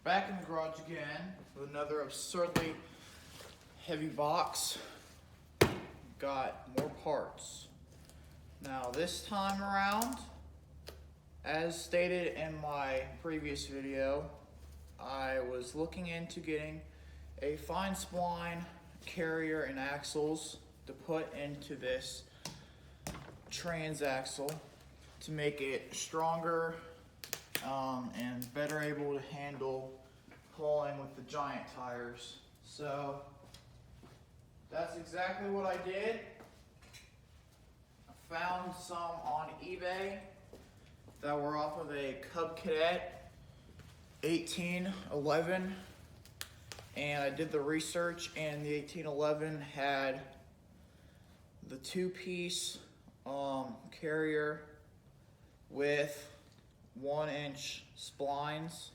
Back in the garage again with another absurdly heavy box. Got more parts. Now this time around, as stated in my previous video, I was looking into getting a fine spline carrier and axles to put into this transaxle to make it stronger and better able to handle pulling with the giant tires. So that's exactly what I did. I found some on eBay that were off of a Cadet 1811, and I did the research, and the 1811 had the two-piece carrier with 1-inch splines.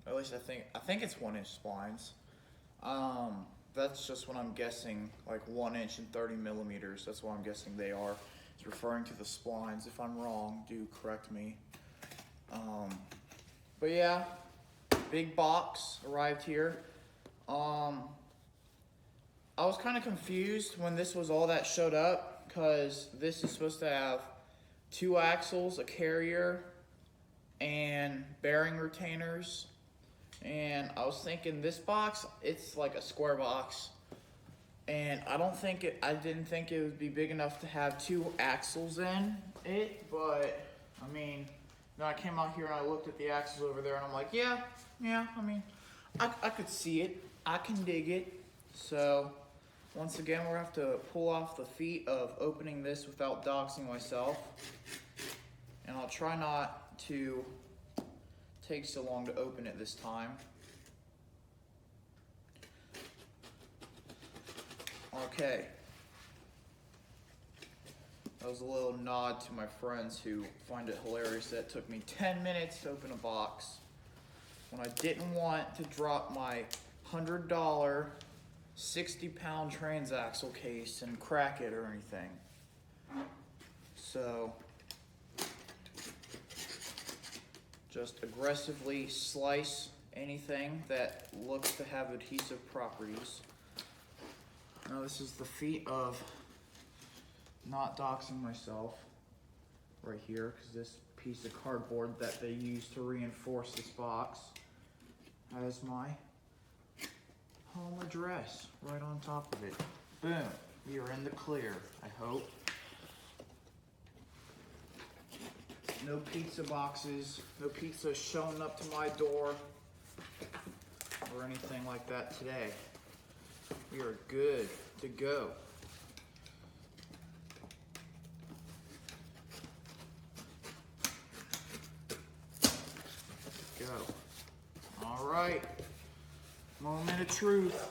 At least I think it's 1-inch splines. That's just what I'm guessing, like 1 inch and 30 millimeters. That's what I'm guessing they are. It's referring to the splines. If I'm wrong, do correct me. But yeah, big box arrived here. I was kind of confused when this was all that showed up, because this is supposed to have 2 axles, a carrier, and bearing retainers. And I was thinking, this box, it's like a square box, and I didn't think it would be big enough to have 2 axles in it. But I mean, then I came out here and I looked at the axles over there, and I'm like, yeah, I mean, I could see it, I can dig it. So once again, we're gonna have to pull off the feat of opening this without doxing myself, and I'll try not to take so long to open it this time. Okay. That was a little nod to my friends who find it hilarious that it took me 10 minutes to open a box when I didn't want to drop my $100 60-pound transaxle case and crack it or anything. So just aggressively slice anything that looks to have adhesive properties. Now this is the feat of not doxing myself right here, because this piece of cardboard that they use to reinforce this box has my home address right on top of it. Boom, we are in the clear, I hope. No pizza boxes, no pizza showing up to my door or anything like that today. We are good to go. Go. All right, moment of truth.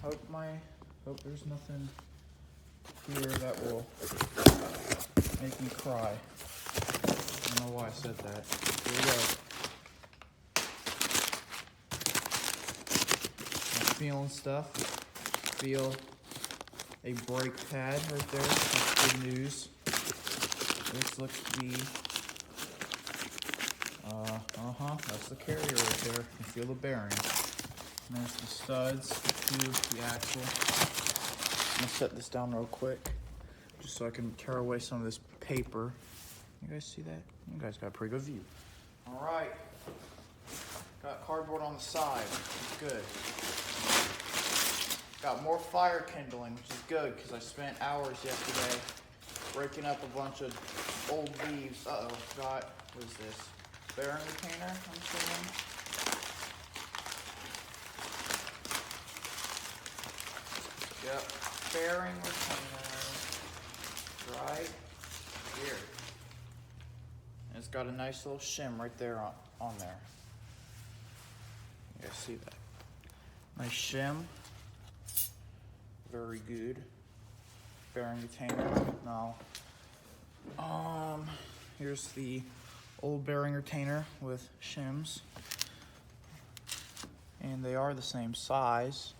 Hope there's nothing here that will make me cry. I don't know why I said that. Here we go. I'm feeling stuff. Feel a brake pad right there. That's good news. This looks to be, that's the carrier right there. You can feel the bearing. And there's the studs to the axle. I'm gonna set this down real quick, just so I can tear away some of this paper. You guys see that? You guys got a pretty good view. All right, got cardboard on the side, which is good. Got more fire kindling, which is good, because I spent hours yesterday breaking up a bunch of old leaves. Got, what is this? Bearing retainer, I'm assuming. Yep, bearing retainer, right here. And it's got a nice little shim right there on there. You guys see that? Nice shim. Very good. Bearing retainer. Now, here's the old bearing retainer with shims. And they are the same size.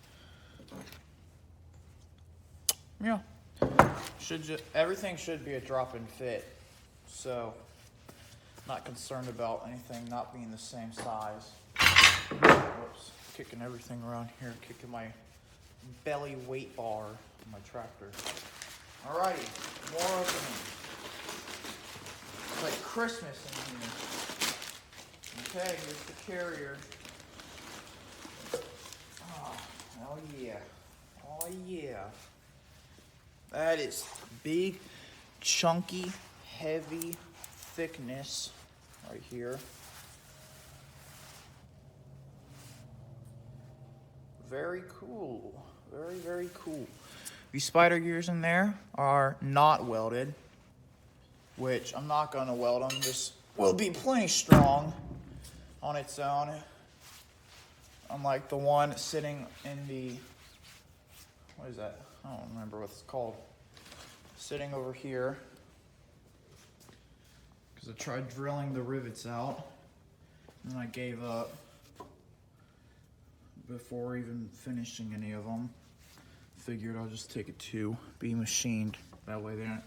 Yeah, everything should be a drop-in fit. So Not concerned about anything not being the same size. Whoops, kicking everything around here, kicking my belly weight bar on my tractor. Alrighty, more opening. It's like Christmas in here. Okay, here's the carrier. Oh yeah, oh yeah. That is big, chunky, heavy thickness right here. Very cool, very, very cool. These spider gears in there are not welded, which I'm not gonna weld them. This will be plenty strong on its own. Unlike the one sitting in the, what is that? I don't remember what it's called. Sitting over here. Because I tried drilling the rivets out, and I gave up before even finishing any of them. Figured I'll just take it to be machined. That way I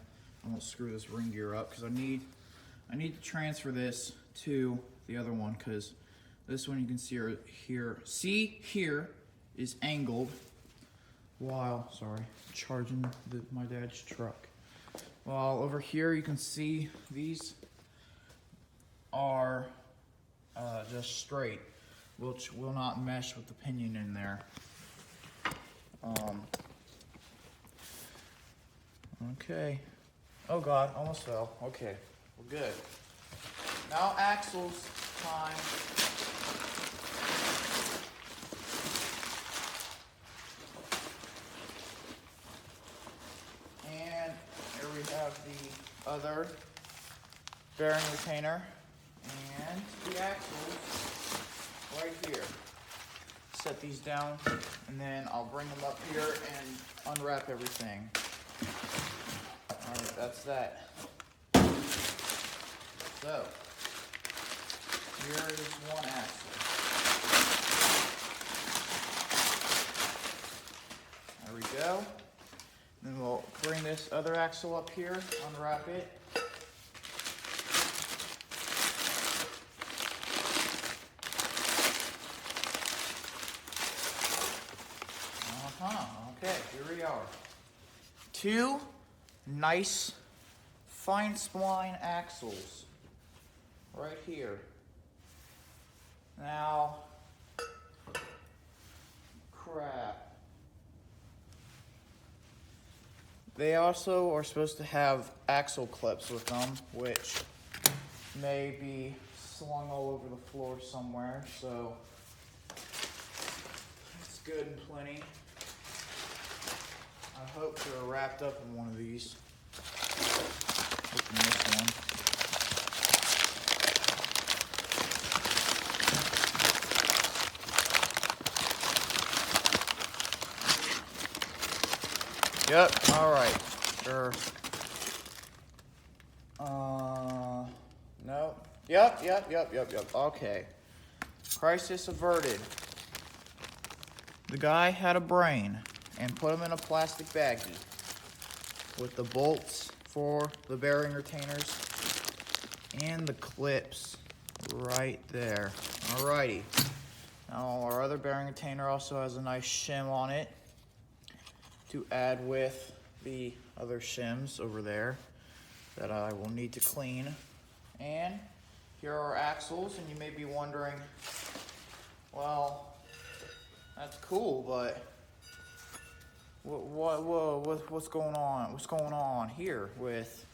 won't screw this ring gear up, because I need to transfer this to the other one, because this one you can see here is angled while, sorry, charging my dad's truck. While over here you can see these are just straight, which will not mesh with the pinion in there. Okay. Oh God, almost fell. Okay, we're good. Now axles time. And here we have the other bearing retainer and the axles right here. Set these down, and then I'll bring them up here and unwrap everything. Alright, that's that. So, here is one axle. There we go. Then we'll bring this other axle up here, unwrap it. Okay, here we are. Two nice fine spline axles right here. Now, crap. They also are supposed to have axle clips with them, which may be slung all over the floor somewhere, so it's good and plenty. I hope they're wrapped up in one of these. Open this one. Yep, alright, sure. No. Yep, okay. Crisis averted. The guy had a brain and put them in a plastic baggie with the bolts for the bearing retainers and the clips right there. Alrighty. Now our other bearing retainer also has a nice shim on it to add with the other shims over there that I will need to clean. And here are our axles, and you may be wondering, well, that's cool, but what's going on? What's going on here with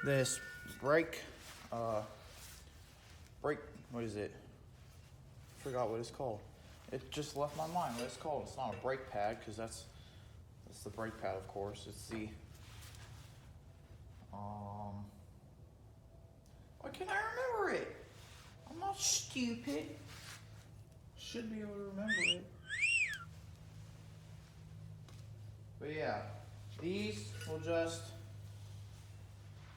this brake? What is it? Forgot what it's called. It just left my mind what it's called. It's not a brake pad, because that's the brake pad, of course. It's the why can't I remember it? I'm not stupid. Should be able to remember it. But yeah, these will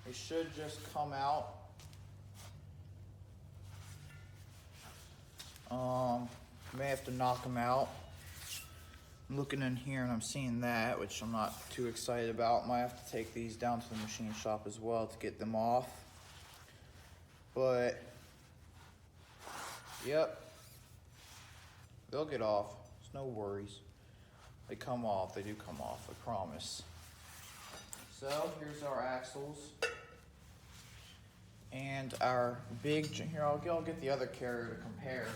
they should just come out. May have to knock them out. I'm looking in here and I'm seeing that, which I'm not too excited about. Might have to take these down to the machine shop as well to get them off. But, yep, they'll get off. There's no worries. They come off. They do come off, I promise. So, here's our axles. And our big, here, I'll get the other carrier to compare.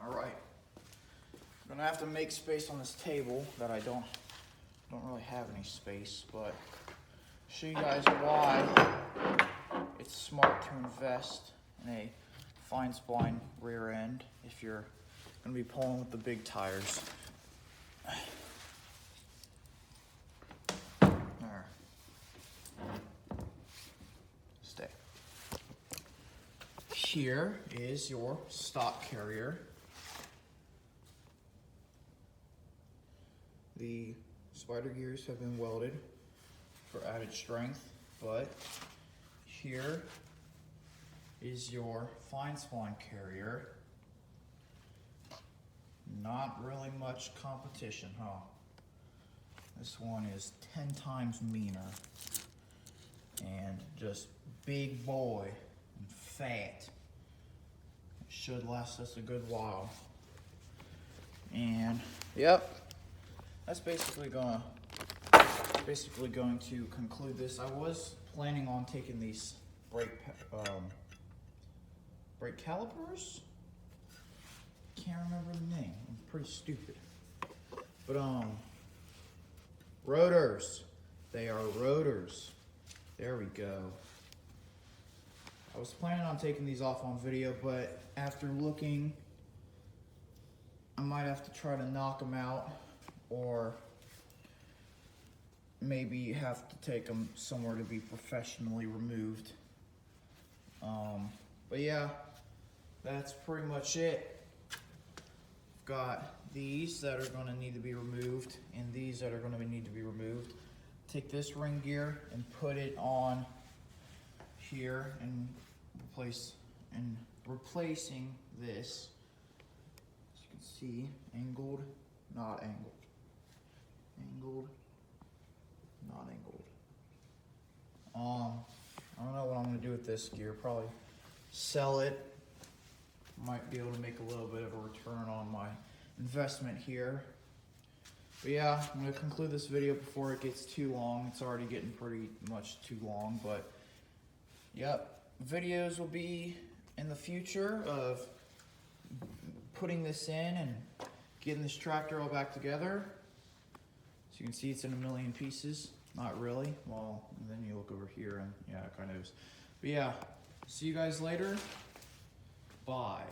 All right. I'm gonna have to make space on this table that I don't really have any space, but show you guys why it's smart to invest in a fine spline rear end if you're gonna be pulling with the big tires. There. Stay. Here is your stock carrier. The spider gears have been welded for added strength, but here is your fine spline carrier. Not really much competition, huh? This one is 10 times meaner and just big boy and fat. It should last us a good while. And yep, that's basically going to conclude this. I was planning on taking these brake calipers. Can't remember the name. I'm pretty stupid. But rotors. They are rotors. There we go. I was planning on taking these off on video, but after looking, I might have to try to knock them out, or maybe have to take them somewhere to be professionally removed. But yeah, that's pretty much it. Got these that are going to need to be removed and these that are going to need to be removed. Take this ring gear and put it on here and replacing this, as you can see, angled, not angled, angled, not angled. I don't know what I'm going to do with this gear. Probably sell it. Might be able to make a little bit of a return on my investment here. But yeah, I'm going to conclude this video before it gets too long. It's already getting pretty much too long, but yep, videos will be in the future of putting this in and getting this tractor all back together. So you can see it's in a million pieces. Not really. Well, and then you look over here and yeah, it kind of is. But yeah, see you guys later. Bye.